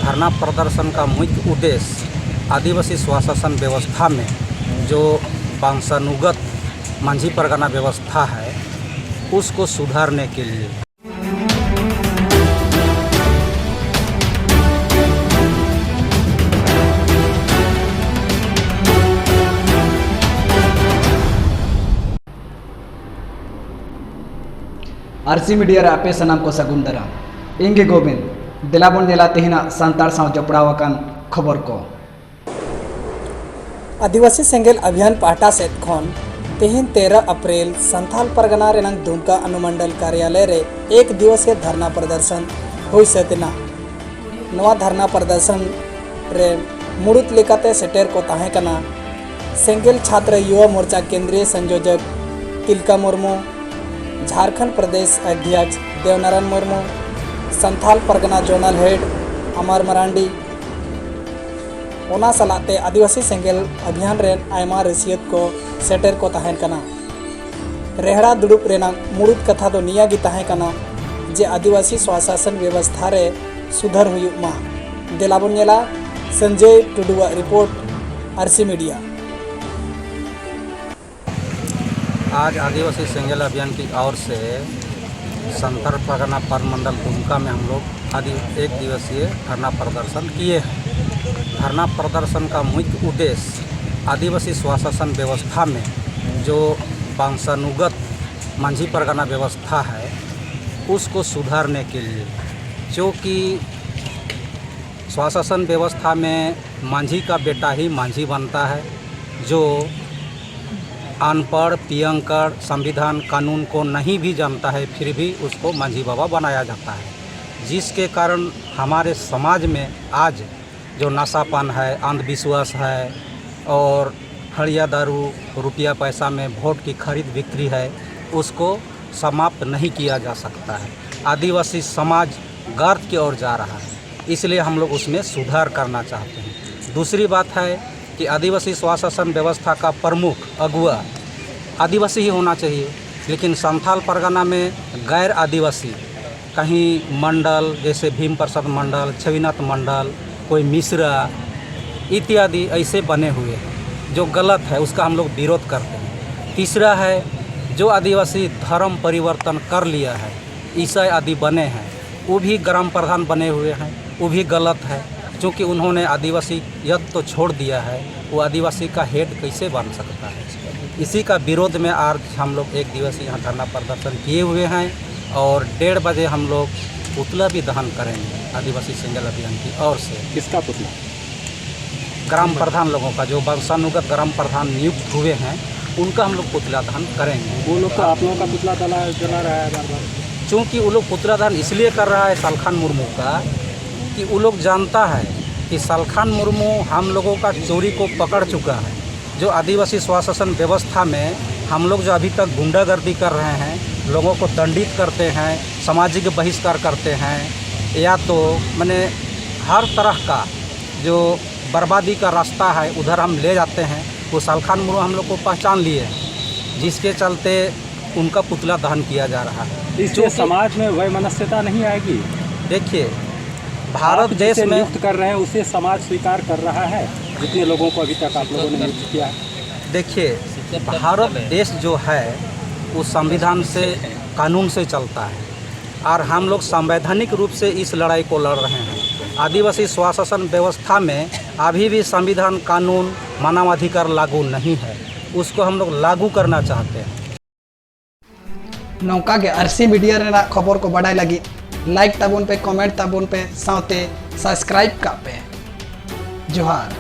धरना प्रदर्शन का मुख्य उद्देश्य आदिवासी स्वशासन व्यवस्था में जो वंशानुगत मांझी परगना व्यवस्था है उसको सुधारने के लिए। आरसी मीडिया रे आपे सनाम को सगुन दाराम इंगे गोविंद दिलाबन नेला तेहिना सांतार साव जपड़ावाकान खबर को। आदिवासी सेंगेल अभियान पाहटा सेट खन तेहिन 13 अप्रैल संथाल परगना रेनांग दुमका अनुमंडल कार्यालय रे एक दिवसीय धरना प्रदर्शन हुई सेतना। नवा धरना प्रदर्शन रे मुड़ुत लेकाते सेटेर को ताहे कना सेंगेल छात्र युवा मोर्चा केंद्रीय संयोजक तिलका मुर्मू, झारखंड प्रदेश अध्यक्ष देवनारायण मुर्मू, संथाल परगना जोनल हेड अमर मरांडी, ओना सलाते आदिवासी सेंगेल अभियान रेन आयमा रसियत को सेटर को तहन कना। रेहड़ा दुड़ुप रेना मुड़ुत कथा दो निया गी तहन कना जे आदिवासी स्वशासन व्यवस्था रे सुधर हुई मा। देलाबन नेला संजय टुडुआ रिपोर्ट आरसी मीडिया। आज आदिवासी सेंगेल अभियान की ओर से संथाल परगना परमंडल दुमका में हम लोग एक दिवसीय धरना प्रदर्शन किए हैं। धरना प्रदर्शन का मुख्य उद्देश्य आदिवासी स्वशासन व्यवस्था में जो वंशानुगत मांझी परगना व्यवस्था है उसको सुधारने के लिए, क्योंकि स्वशासन व्यवस्था में मांझी का बेटा ही मांझी बनता है, जो अनपढ़ पियंकर संविधान कानून को नहीं भी जानता है फिर भी उसको मांझी बाबा बनाया जाता है, जिसके कारण हमारे समाज में आज जो नशापान है, अंधविश्वास है और हड़िया दारू रुपया पैसा में वोट की खरीद बिक्री है, उसको समाप्त नहीं किया जा सकता है। आदिवासी समाज गर्त की ओर जा रहा है, इसलिए हम लोग उसमें सुधार करना चाहते हैं। दूसरी बात है कि आदिवासी स्वशासन व्यवस्था का प्रमुख अगुआ आदिवासी ही होना चाहिए, लेकिन संथाल परगना में गैर आदिवासी कहीं मंडल जैसे भीम प्रसाद मंडल, छविनाथ मंडल, कोई मिश्रा इत्यादि ऐसे बने हुए हैं जो गलत है, उसका हम लोग विरोध करते हैं। तीसरा है जो आदिवासी धर्म परिवर्तन कर लिया है, ईसाई आदि बने हैं, वो भी ग्राम प्रधान बने हुए हैं, वो भी गलत है, क्योंकि उन्होंने आदिवासी यद तो छोड़ दिया है, वो आदिवासी का हेड कैसे बन सकता है। इसी का विरोध में आज हम लोग एक दिवसीय यहाँ धरना प्रदर्शन किए हुए हैं और 1:30 बजे हम लोग पुतला भी दहन करेंगे आदिवासी सेंगेल अभियान की ओर से। किसका पुतला? ग्राम प्रधान लोगों का, जो वंशानुगत ग्राम प्रधान नियुक्त हुए हैं उनका हम लोग पुतला दहन करेंगे। वो लोग तो आप लोगों का पुतला जला रहा है बार बार, चूँकि वो लोग पुतला दहन इसलिए कर रहा है सालखान मुर्मू का कि वो लोग जानता है कि सालखान मुर्मू हम लोगों का चोरी को पकड़ चुका है। जो आदिवासी स्वशासन व्यवस्था में हम लोग जो अभी तक गुंडागर्दी कर रहे हैं, लोगों को दंडित करते हैं, सामाजिक बहिष्कार करते हैं, या तो मैंने हर तरह का जो बर्बादी का रास्ता है उधर हम ले जाते हैं, वो सालखान मुर्मू हम लोग को पहचान लिए, जिसके चलते उनका पुतला दहन किया जा रहा है। इससे समाज में वैमनस्यता नहीं आएगी? देखिए, भारत देश में नियुक्त कर रहे हैं उसे समाज स्वीकार कर रहा है, जितने लोगों को अभी तक आप लोगों ने नियुक्त किया है। देखिए, भारत देश जो है वो संविधान से कानून से चलता है और हम लोग संवैधानिक रूप से इस लड़ाई को लड़ रहे हैं। आदिवासी स्वशासन व्यवस्था में अभी भी संविधान कानून मानवाधिकार लागू नहीं है, उसको हम लोग लागू करना चाहते हैं। नौका के आरसी मीडिया रे खबर को बढ़ाई लगी लाइक ताबुन पे, कमेंट ताबुन पे, साथे सब्सक्राइब का पे। जोहार।